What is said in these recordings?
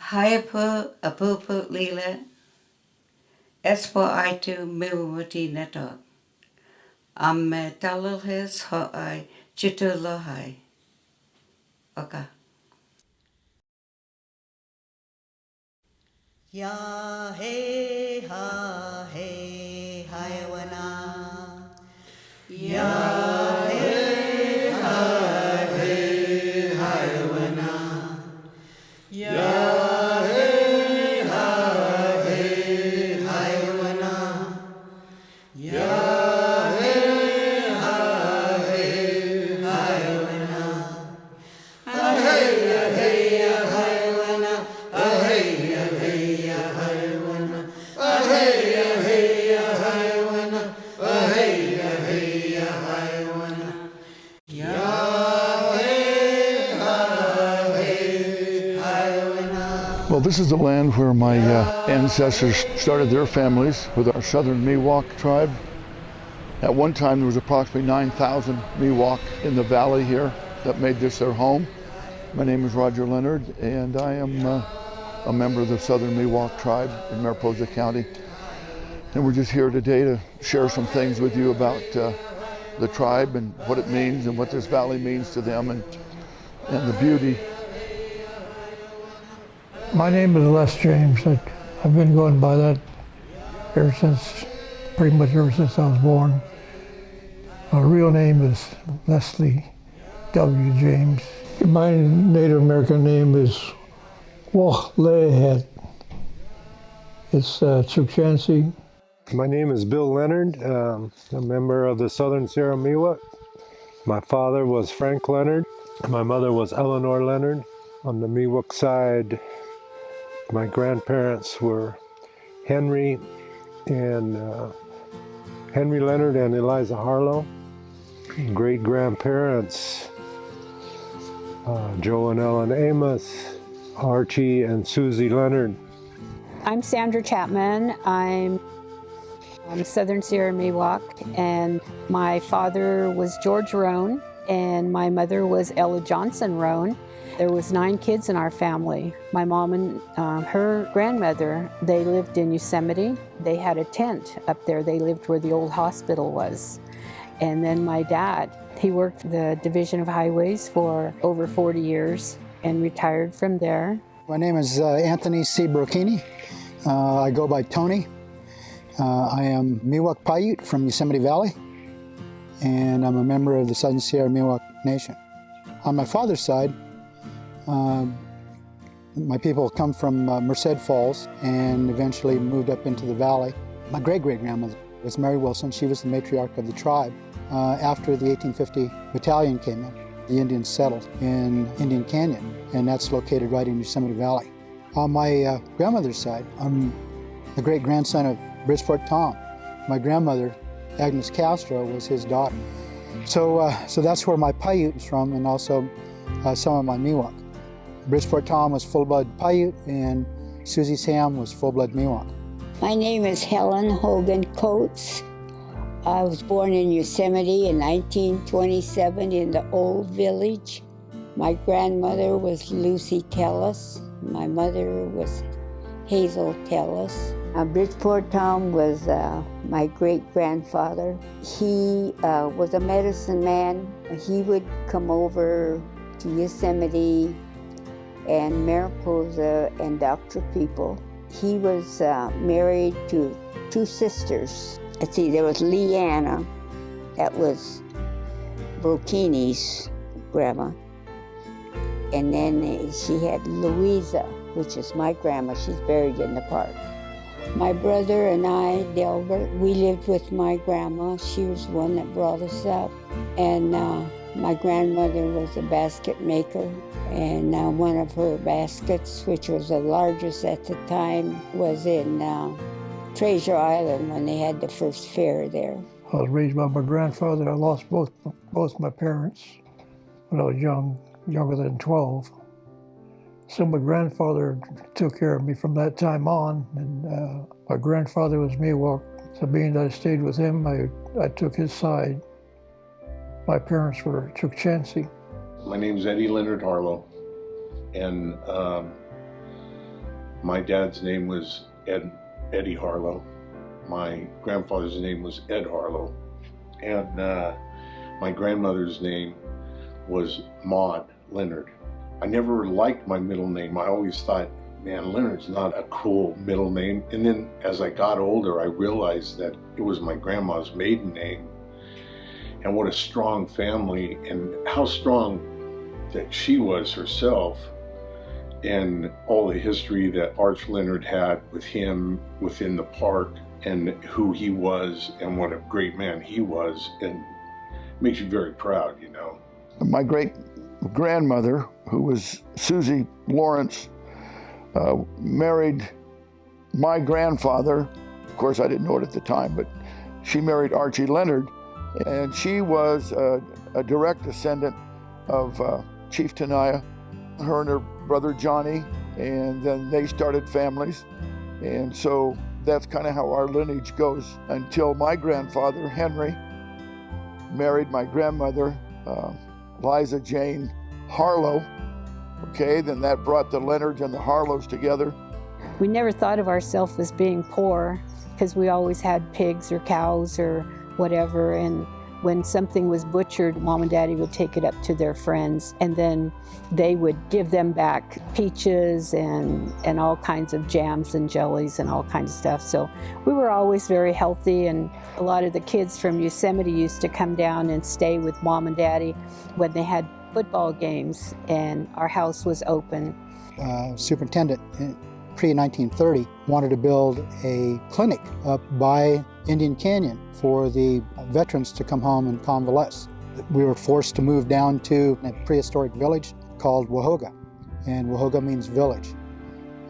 Hayapu apupu lila espo aitu miwuti neto. Amme talulhis ho'ai chitulohai. Oka. Ya hey ha hey haywana. Ya hey ha hey haywana. Ya hey ha hey haywana. Ya hey ha hey haywana. Hey hey haywana. Hey hey haywana. Hey hey haywana. Hey hey haywana. Ya hey ha hey haywana. Well, this is the land where my ancestors started their families with our Southern Miwuk Tribe. At one time, there was approximately 9,000 Miwok in the valley here that made this their home. My name is Roger Leonard, and I am a member of the Southern Miwuk Tribe in Mariposa County. And we're just here today to share some things with you about the tribe and what it means and what this valley means to them and the beauty. My name is Les James. I've been going by that pretty much ever since I was born. My real name is Leslie W. James. My Native American name is Wohlehet. It's Chukchansi. My name is Bill Leonard, a member of the Southern Sierra Miwuk. My father was Frank Leonard. My mother was Eleanor Leonard. On the Miwuk side, my grandparents were Henry Leonard and Eliza Harlow. Great-grandparents, Joe and Ellen Amos, Archie and Susie Leonard. I'm Sandra Chapman. I'm Southern Sierra Miwuk, and my father was George Roan, and my mother was Ella Johnson Roan. There was 9 kids in our family. My mom and her grandmother, they lived in Yosemite. They had a tent up there. They lived where the old hospital was. And then my dad, he worked the Division of Highways for over 40 years and retired from there. My name is Anthony C. Brocchini. I go by Tony. I am Miwok Paiute from Yosemite Valley, and I'm a member of the Southern Sierra Miwuk Nation. On my father's side, my people come from Merced Falls and eventually moved up into the valley. My great-great-grandmother was Mary Wilson. She was the matriarch of the tribe. After the 1850 battalion came in, the Indians settled in Indian Canyon, and that's located right in Yosemite Valley. On my grandmother's side, I'm the great-grandson of Bridgeport Tom. My grandmother, Agnes Castro, was his daughter. So that's where my Paiute is from, and also some of my Miwok. Bridgeport Tom was full-blood Paiute, and Susie Sam was full-blood Miwok. My name is Helen Hogan Coates. I was born in Yosemite in 1927 in the Old Village. My grandmother was Lucy Tellis. My mother was Hazel Tellis. Bridgeport Tom was my great-grandfather. He was a medicine man. He would come over to Yosemite and Mariposa and doctor people. He was married to 2 sisters. Let's see, there was Leanna, that was Brocchini's grandma. And then she had Louisa, which is my grandma. She's buried in the park. My brother and I, Delbert, we lived with my grandma. She was the one that brought us up. And my grandmother was a basket maker. And one of her baskets, which was the largest at the time, was in Treasure Island when they had the first fair there. I was raised by my grandfather. I lost both my parents when I was younger than 12. So my grandfather took care of me from that time on, and my grandfather was Miwok. So being that I stayed with him, I took his side. My parents were Chukchansi. My name is Eddie Leonard Harlow, and My dad's name was Eddie Harlow. My grandfather's name was Ed Harlow. And my grandmother's name was Maud Leonard. I never liked my middle name. I always thought, man, Leonard's not a cool middle name. And then as I got older, I realized that it was my grandma's maiden name. And what a strong family, and how strong that she was herself, and all the history that Arch Leonard had with him within the park, and who he was, and what a great man he was, and makes you very proud, you know. My great grandmother, who was Susie Lawrence, married my grandfather. Of course, I didn't know it at the time, but she married Archie Leonard, and she was a direct descendant of Chief Tenaya, her and her brother Johnny, and then they started families. And so that's kind of how our lineage goes until my grandfather, Henry, married my grandmother, Liza Jane Harlow. Okay, then that brought the Leonards and the Harlows together. We never thought of ourselves as being poor because we always had pigs or cows or whatever, and when something was butchered, Mom and Daddy would take it up to their friends, and then they would give them back peaches and all kinds of jams and jellies and all kinds of stuff. So we were always very healthy, and a lot of the kids from Yosemite used to come down and stay with Mom and Daddy when they had football games, and our house was open. Superintendent pre-1930 wanted to build a clinic up by Indian Canyon for the veterans to come home and convalesce. We were forced to move down to a prehistoric village called Wahoga, and Wahoga means village.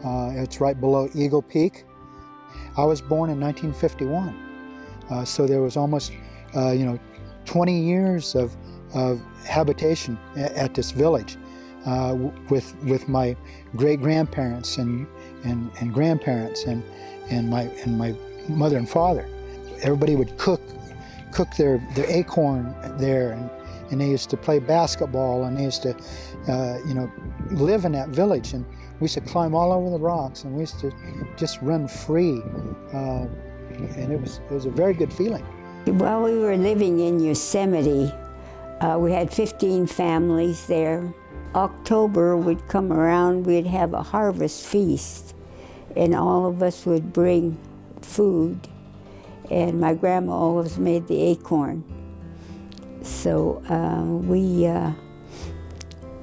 It's right below Eagle Peak. I was born in 1951, so there was almost 20 years of habitation at this village with my great-grandparents and grandparents and my mother and father. Everybody would cook their acorn there, and they used to play basketball, and they used to live in that village, and we used to climb all over the rocks, and we used to just run free, and it was a very good feeling. While we were living in Yosemite, we had 15 families there. October would come around, we'd have a harvest feast, and all of us would bring food, and my grandma always made the acorn. So we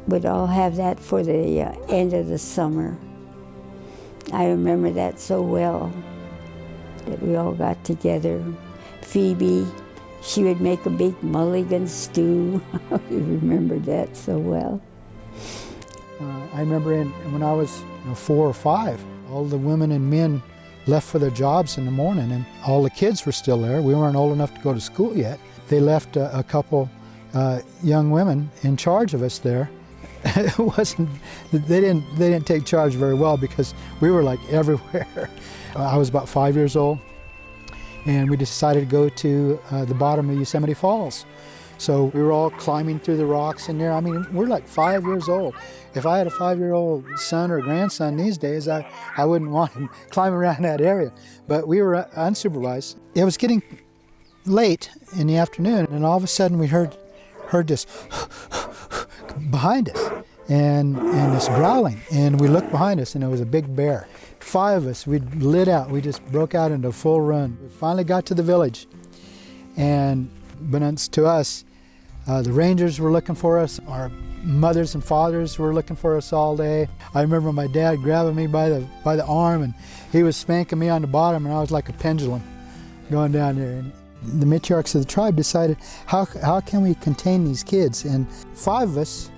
would all have that for the end of the summer. I remember that so well, that we all got together. Phoebe, she would make a big mulligan stew. I remember that so well. I remember when I was 4 or 5, all the women and men left for their jobs in the morning, and all the kids were still there. We weren't old enough to go to school yet. They left a couple young women in charge of us there. They didn't take charge very well because we were like everywhere. I was about 5 years old, and we decided to go to the bottom of Yosemite Falls. So we were all climbing through the rocks in there. I mean, we're like 5 years old. If I had a 5-year-old son or grandson these days, I wouldn't want him climbing around that area. But we were unsupervised. It was getting late in the afternoon, and all of a sudden we heard this behind us, and this growling. And we looked behind us, and it was a big bear. 5 of us, we lit out. We just broke out into full run. We finally got to the village, and unbeknownst to us, the rangers were looking for us. Our mothers and fathers were looking for us all day. I remember my dad grabbing me by the arm, and he was spanking me on the bottom, and I was like a pendulum going down there. And the matriarchs of the tribe decided, how can we contain these kids? And 5 of us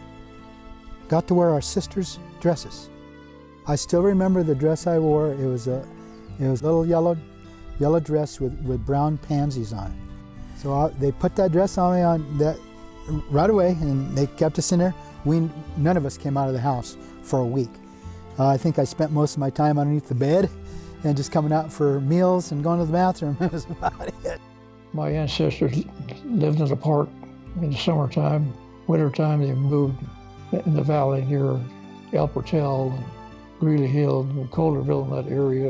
got to wear our sisters' dresses. I still remember the dress I wore. It was a little yellow dress with brown pansies on it. So they put that dress on me right away, and they kept us in there. None of us came out of the house for a week. I think I spent most of my time underneath the bed and just coming out for meals and going to the bathroom. That was about it. My ancestors lived in the park in the summertime. Wintertime, they moved in the valley near El Portel. Greeley Hill, Calderville in that area,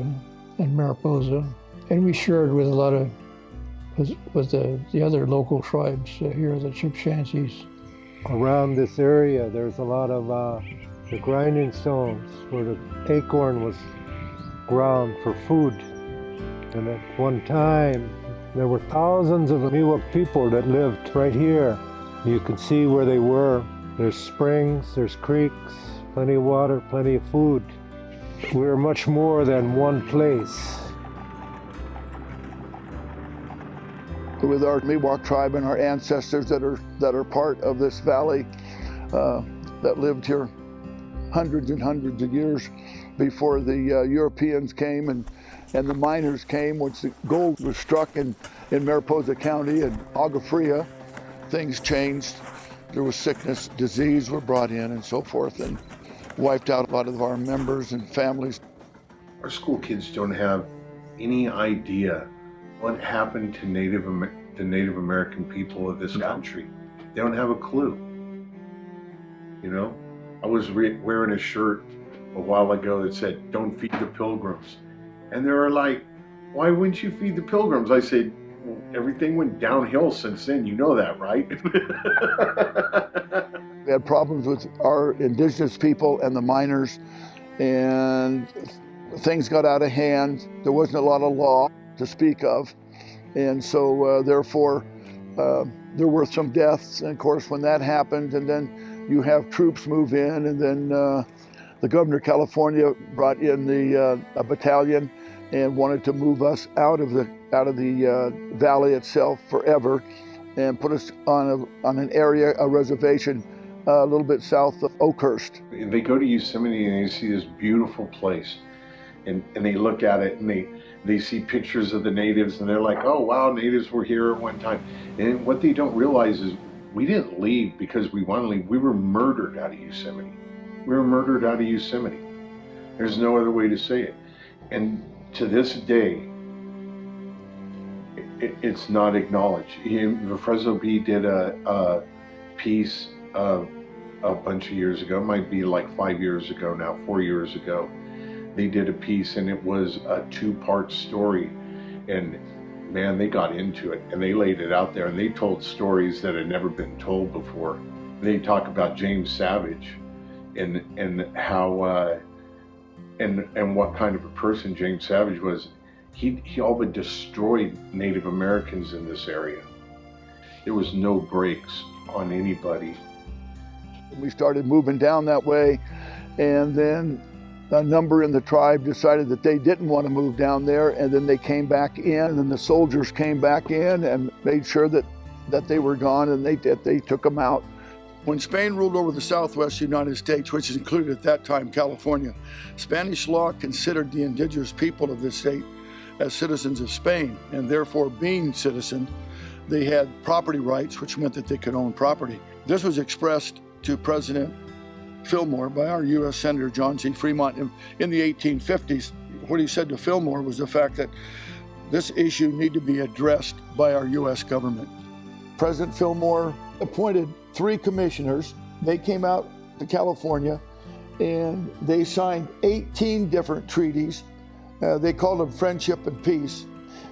and Mariposa. And we shared with a lot of, with the other local tribes here, the Chipshansies. Around this area, there's a lot of the grinding stones where the acorn was ground for food. And at one time, there were thousands of Miwok people that lived right here. You can see where they were. There's springs, there's creeks, plenty of water, plenty of food. We're much more than one place. With our Miwok tribe and our ancestors that are part of this valley that lived here hundreds and hundreds of years before the Europeans came and the miners came. Once the gold was struck in Mariposa County and Agua Fria, things changed. There was sickness, disease were brought in and so forth, and wiped out a lot of our members and families. Our school kids don't have any idea what happened to the Native American people of this country. They don't have a clue. You know, I was wearing a shirt a while ago that said, "Don't feed the pilgrims." And they were like, "Why wouldn't you feed the pilgrims?" I said, "Well, everything went downhill since then. You know that, right?" We had problems with our indigenous people and the miners, and things got out of hand. There wasn't a lot of law to speak of. And so therefore, there were some deaths. And of course, when that happened, and then you have troops move in, and then the governor of California brought in a battalion and wanted to move us out of the valley itself forever, and put us on an area, a reservation, a little bit south of Oakhurst. They go to Yosemite and they see this beautiful place, and they look at it and they see pictures of the natives, and they're like, "Oh wow, natives were here at one time." And what they don't realize is we didn't leave because we wanted to leave. We were murdered out of Yosemite. We were murdered out of Yosemite. There's no other way to say it. And to this day, it's not acknowledged. Fresno B did a piece a bunch of years ago, it might be like 5 years ago now, 4 years ago. They did a piece, and it was a 2-part story, and man, they got into it and they laid it out there, and they told stories that had never been told before. They talk about James Savage and how and what kind of a person James Savage was. He all but destroyed Native Americans in this area. There was no brakes on anybody. We started moving down that way, and then a number in the tribe decided that they didn't want to move down there, and then they came back in, and then the soldiers came back in and made sure that they were gone, and they took them out. When Spain ruled over the southwest United States, which included at that time California, Spanish law considered the indigenous people of this state as citizens of Spain, and therefore, being citizens, they had property rights, which meant that they could own property. This was expressed to President Fillmore by our U.S. Senator John C. Fremont in the 1850s. What he said to Fillmore was the fact that this issue needed to be addressed by our U.S. government. President Fillmore appointed 3 commissioners. They came out to California and they signed 18 different treaties. They called them Friendship and Peace.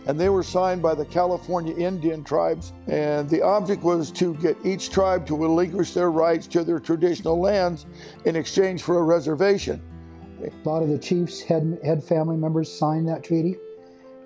And they were signed by the California Indian tribes. And the object was to get each tribe to relinquish their rights to their traditional lands in exchange for a reservation. A lot of the chiefs had family members sign that treaty.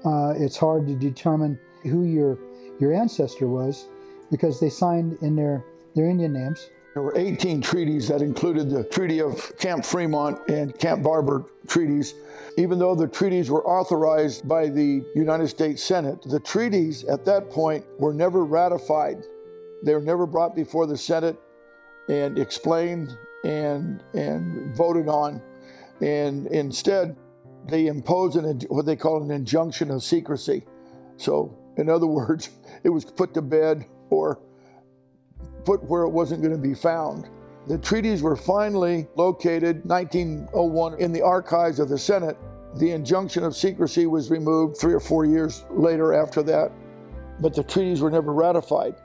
It's hard to determine who your ancestor was because they signed in their Indian names. There were 18 treaties that included the Treaty of Camp Fremont and Camp Barber treaties. Even though the treaties were authorized by the United States Senate, the treaties at that point were never ratified. They were never brought before the Senate and explained and voted on. And instead, they imposed what they call an injunction of secrecy. So, in other words, it was put to bed or put where it wasn't going to be found. The treaties were finally located 1901 in the archives of the Senate. The injunction of secrecy was removed 3 or 4 years later after that, but the treaties were never ratified.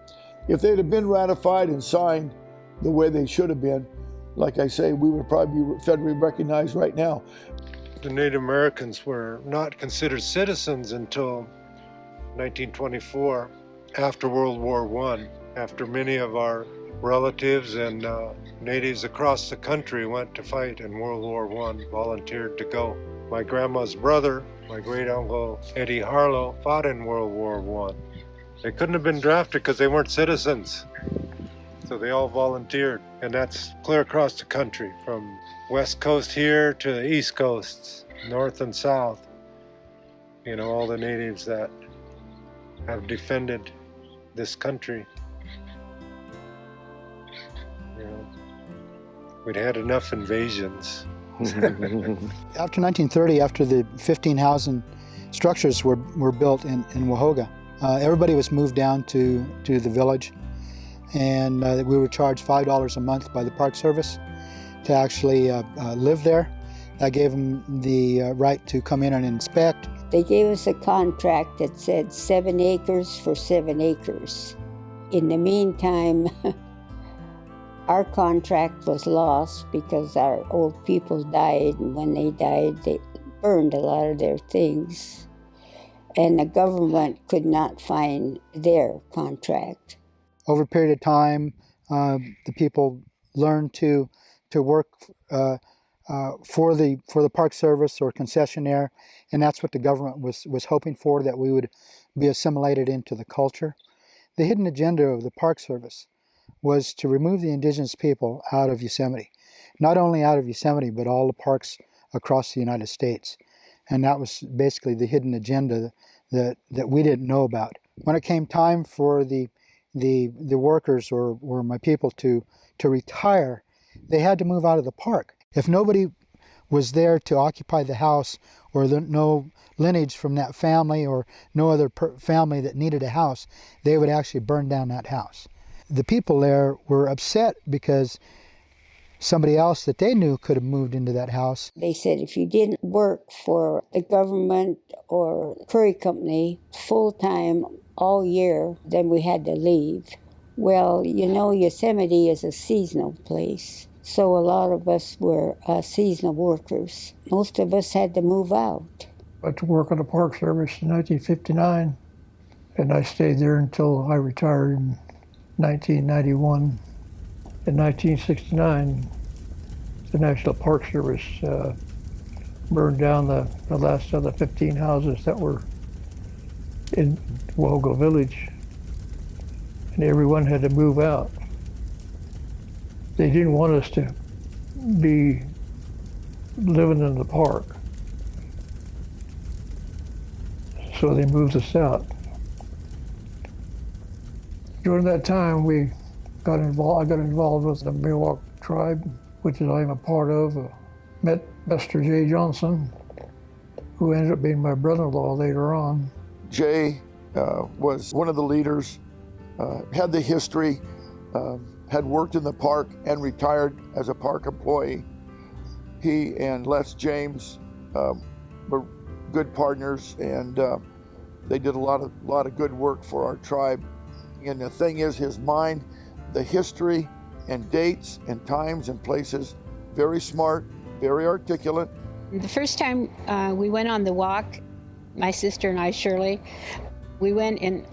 If they'd have been ratified and signed the way they should have been, like I say, we would probably be federally recognized right now. The Native Americans were not considered citizens until 1924, after World War I, after many of our relatives and natives across the country went to fight in World War I, volunteered to go. My grandma's brother, my great-uncle Eddie Harlow, fought in World War I. They couldn't have been drafted because they weren't citizens. So they all volunteered, and that's clear across the country, from West Coast here to the East Coast, North and South. You know, all the natives that have defended this country. You know, we'd had enough invasions. After 1930, after the 15 housing structures were built in Wahoga, everybody was moved down to the village, and we were charged $5 a month by the Park Service to actually live there. That gave them the right to come in and inspect. They gave us a contract that said 7 acres for 7 acres. In the meantime, our contract was lost because our old people died, and when they died, they burned a lot of their things. And the government could not find their contract. Over a period of time, the people learned to work for the Park Service or concessionaire, and that's what the government was hoping for, that we would be assimilated into the culture. The hidden agenda of the Park Service was to remove the indigenous people out of Yosemite. Not only out of Yosemite, but all the parks across the United States. And that was basically the hidden agenda that we didn't know about. When it came time for the workers or my people to retire, they had to move out of the park. If nobody was there to occupy the house, or no lineage from that family or no other family that needed a house, they would actually burn down that house. The people there were upset because somebody else that they knew could have moved into that house. They said if you didn't work for the government or Curry Company full-time all year, then we had to leave. Well, you know, Yosemite is a seasonal place, so a lot of us were seasonal workers. Most of us had to move out. I went to work on the Park Service in 1959, and I stayed there until I retired in 1991. In 1969, the National Park Service burned down the last of the 15 houses that were in Wahoga Village, and everyone had to move out. They didn't want us to be living in the park, so they moved us out. During that time, I got involved with the Miwok Tribe, which I'm a part of. Met Mr. Jay Johnson, who ended up being my brother-in-law later on. Jay was one of the leaders, had the history, had worked in the park and retired as a park employee. He and Les James were good partners, and they did a lot of good work for our tribe. And the thing is, his mind, the history and dates and times and places, very smart, very articulate. The first time we went on the walk, my sister and I, Shirley, we went in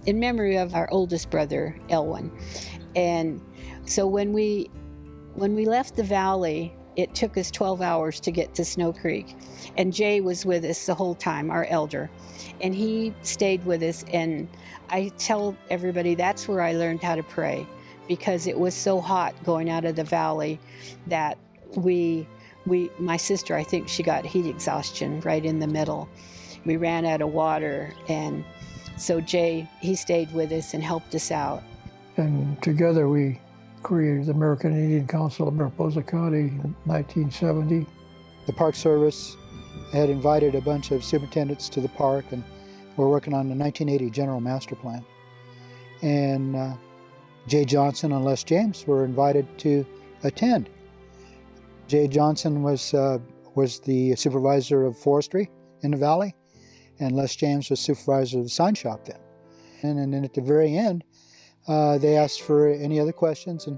memory of our oldest brother, Elwin. And so when we left the valley, it took us 12 hours to get to Snow Creek. And Jay was with us the whole time, our elder. And he stayed with us. And I tell everybody that's where I learned how to pray, because it was so hot going out of the valley that my sister, I think she got heat exhaustion right in the middle. We ran out of water. And so Jay, he stayed with us and helped us out. And together we created the American Indian Council of Mariposa County in 1970. The Park Service had invited a bunch of superintendents to the park, and we're working on the 1980 General Master Plan. And Jay Johnson and Les James were invited to attend. Jay Johnson was the supervisor of forestry in the valley, and Les James was supervisor of the sign shop then. And then at the very end, they asked for any other questions,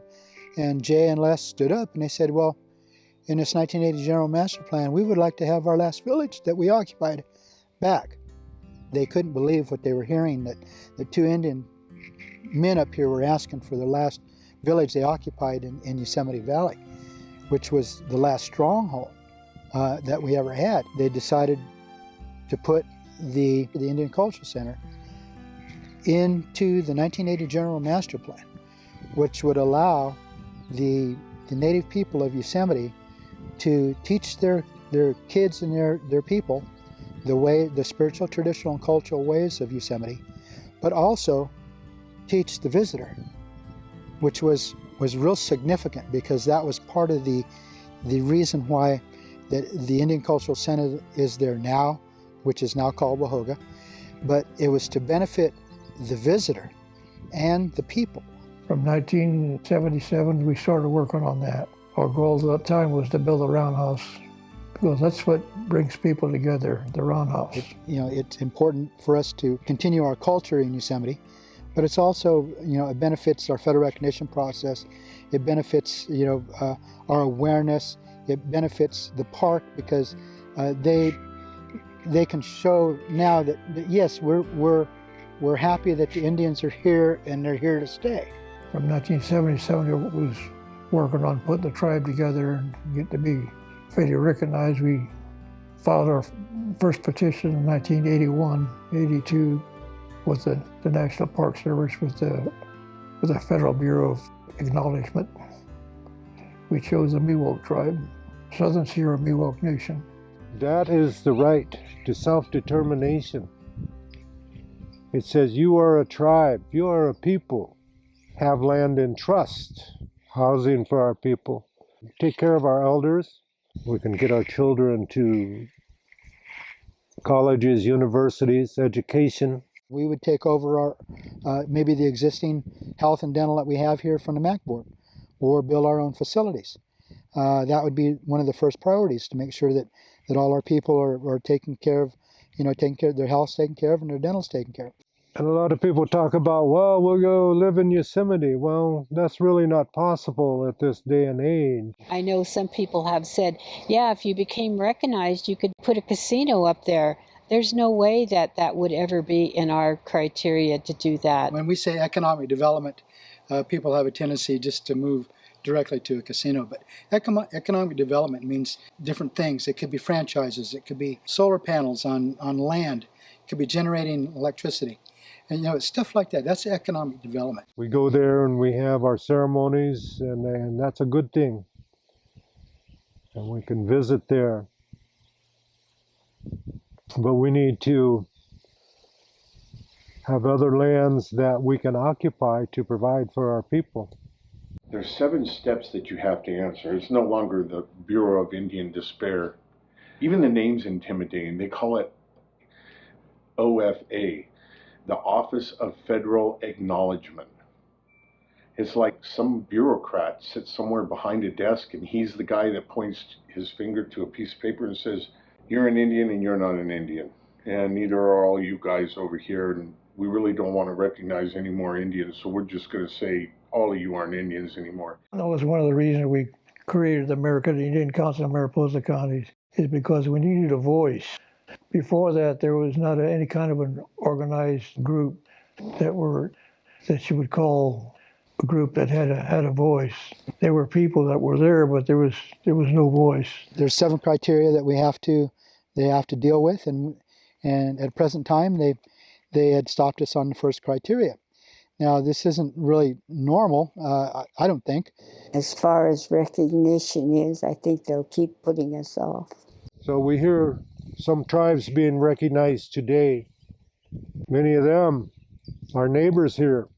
And Jay and Les stood up and they said, well, in this 1980 General Master Plan, we would like to have our last village that we occupied back. They couldn't believe what they were hearing, that the two Indian men up here were asking for the last village they occupied in Yosemite Valley, which was the last stronghold that we ever had. They decided to put the Indian Cultural Center into the 1980 General Master Plan, which would allow the native people of Yosemite to teach their kids and their people the spiritual, traditional, and cultural ways of Yosemite, but also teach the visitor, which was real significant because that was part of the reason why the Indian Cultural Center is there now, which is now called Wahoga, but it was to benefit the visitor and the people. From 1977, we started working on that. Our goal at that time was to build a roundhouse because that's what brings people together, the roundhouse. It's important for us to continue our culture in Yosemite, but it's also, it benefits our federal recognition process. It benefits, our awareness. It benefits the park because they can show now that yes, we're happy that the Indians are here and they're here to stay. From 1977, it was working on putting the tribe together and get to be federally recognized. We filed our first petition in 1981, 82 with the National Park Service with the Federal Bureau of Acknowledgement. We chose the Miwok Tribe, Southern Sierra Miwuk Nation. That is the right to self-determination. It says you are a tribe, you are a people, have land in trust, housing for our people, take care of our elders. We can get our children to colleges, universities, education. We would take over our maybe the existing health and dental that we have here from the MAC board, or build our own facilities. That would be one of the first priorities, to make sure that all our people are taken care of, their health's taken care of and their dental's taken care of. And a lot of people talk about, well, we'll go live in Yosemite. Well, that's really not possible at this day and age. I know some people have said, yeah, if you became recognized, you could put a casino up there. There's no way that would ever be in our criteria to do that. When we say economic development, people have a tendency just to move directly to a casino. But economic development means different things. It could be franchises. It could be solar panels on land. It could be generating electricity. And it's stuff like that. That's economic development. We go there and we have our ceremonies, and that's a good thing. And we can visit there. But we need to have other lands that we can occupy to provide for our people. There's 7 steps that you have to answer. It's no longer the Bureau of Indian Despair. Even the name's intimidating. They call it OFA, the Office of Federal Acknowledgement. It's like some bureaucrat sits somewhere behind a desk and he's the guy that points his finger to a piece of paper and says, you're an Indian and you're not an Indian. And neither are all you guys over here. And we really don't want to recognize any more Indians. So we're just going to say all of you aren't Indians anymore. That was one of the reasons we created the American Indian Council of Mariposa Counties, is because we needed a voice. Before that, there was not any kind of an organized group that you would call a group that had a voice. There were people that were there, but there was no voice. There's 7 criteria that they have to deal with, and at present time they had stopped us on the first criteria. Now, this isn't really normal, I don't think. As far as recognition is, I think they'll keep putting us off. So we hear some tribes being recognized today. Many of them are neighbors here.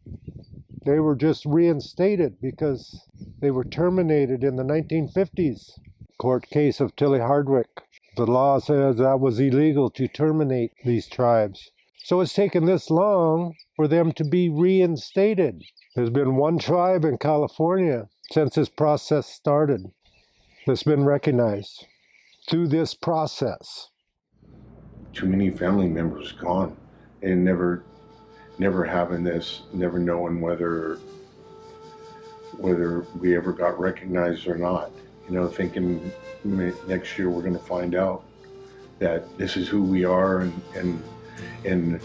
They were just reinstated because they were terminated in the 1950s. Court case of Tilly Hardwick. The law says that was illegal to terminate these tribes. So it's taken this long for them to be reinstated. There's been one tribe in California since this process started that's been recognized through this process. Too many family members gone, and never having this, never knowing whether whether we ever got recognized or not. Thinking next year we're going to find out that this is who we are, and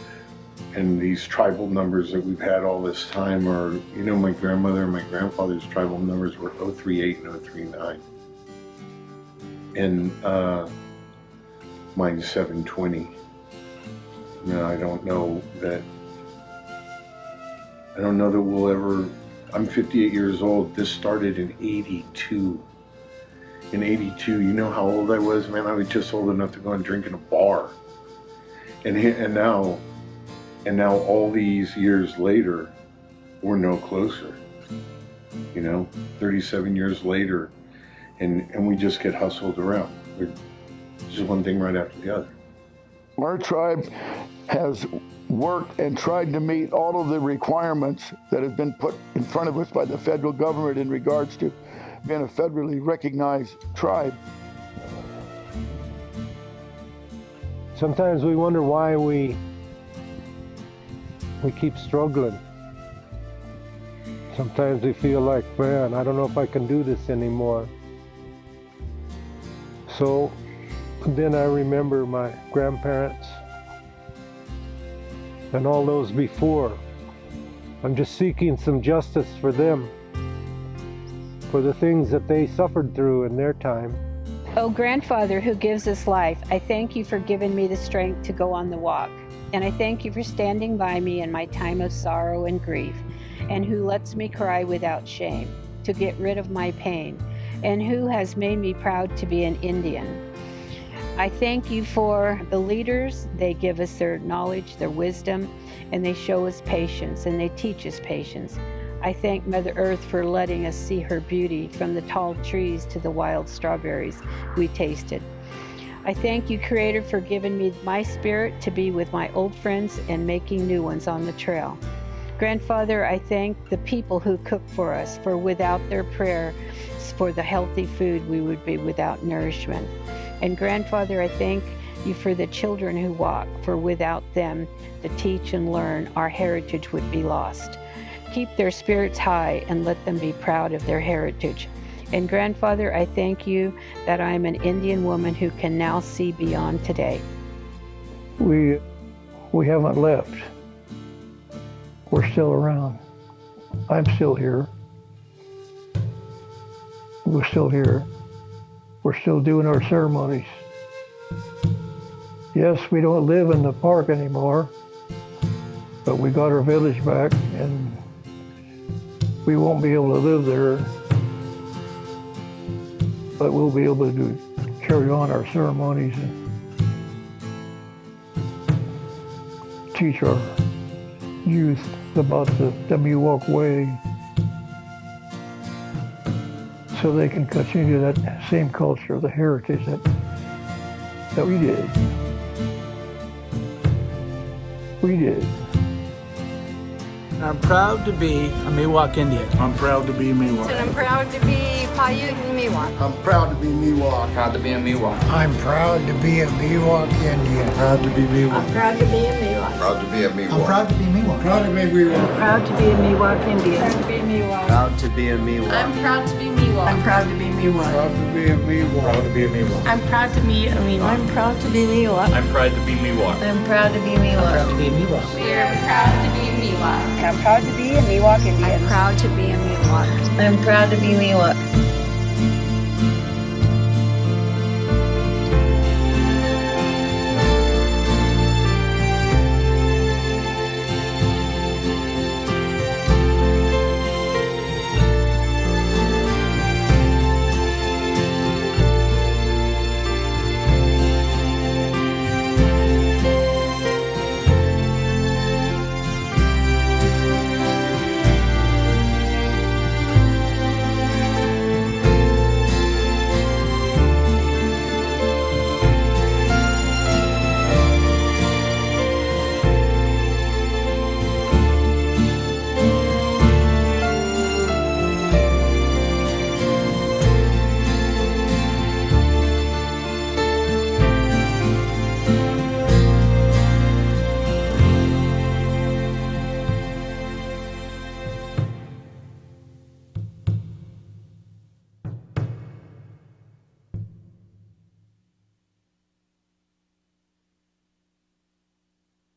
these tribal numbers that we've had all this time are, my grandmother and my grandfather's tribal numbers were 038 and 039. And mine's 720. I don't know that we'll ever. I'm 58 years old. This started in 82. In 82, you know how old I was, man? I was just old enough to go and drink in a bar. And now all these years later, we're no closer. 37 years later, and we just get hustled around. We're just one thing right after the other. Our tribe has worked and tried to meet all of the requirements that have been put in front of us by the federal government in regards to being a federally recognized tribe. Sometimes we wonder why we keep struggling. Sometimes we feel like, man, I don't know if I can do this anymore. So then I remember my grandparents and all those before. I'm just seeking some justice for them, for the things that they suffered through in their time. Oh, grandfather who gives us life, I thank you for giving me the strength to go on the walk. And I thank you for standing by me in my time of sorrow and grief, and who lets me cry without shame, to get rid of my pain, and who has made me proud to be an Indian. I thank you for the leaders. They give us their knowledge, their wisdom, and they show us patience, and they teach us patience. I thank Mother Earth for letting us see her beauty, from the tall trees to the wild strawberries we tasted. I thank you, Creator, for giving me my spirit to be with my old friends and making new ones on the trail. Grandfather, I thank the people who cook for us, for without their prayer for the healthy food, we would be without nourishment. And Grandfather, I thank you for the children who walk, for without them to teach and learn, our heritage would be lost. Keep their spirits high and let them be proud of their heritage. And Grandfather, I thank you that I am an Indian woman who can now see beyond today. We haven't left. We're still around. I'm still here. We're still here. We're still doing our ceremonies. Yes, we don't live in the park anymore, but we got our village back, and we won't be able to live there, but we'll be able to carry on our ceremonies and teach our youth about the Miwok way, so they can continue that same culture, the heritage that we did. We did. I'm proud to be a Miwok Indian. I'm proud to be Miwok. And I'm proud to be Paiute Miwok. I'm proud to be Miwok. Proud to be a Miwok. I'm proud to be a Miwok Indian. Proud to be Miwok. I'm proud to be a Miwok. Proud to be a Miwok. I'm proud to be Miwok. Proud to be Miwok. Proud to be a Miwok Indian. Proud to be a Miwok. Proud to be a Miwok. I'm proud to be Miwok. I'm proud to be Miwok. Proud to be a Miwok. Proud to be a Miwok. I'm proud to be a Miwok. I'm proud to be Miwok. I'm proud to be Miwok. I'm proud to be Miwok. I'm proud to be Miwok. We're proud to be Miwok. I'm proud to be a Miwok Indian. I'm proud to be a Miwok. I'm proud to be Miwok.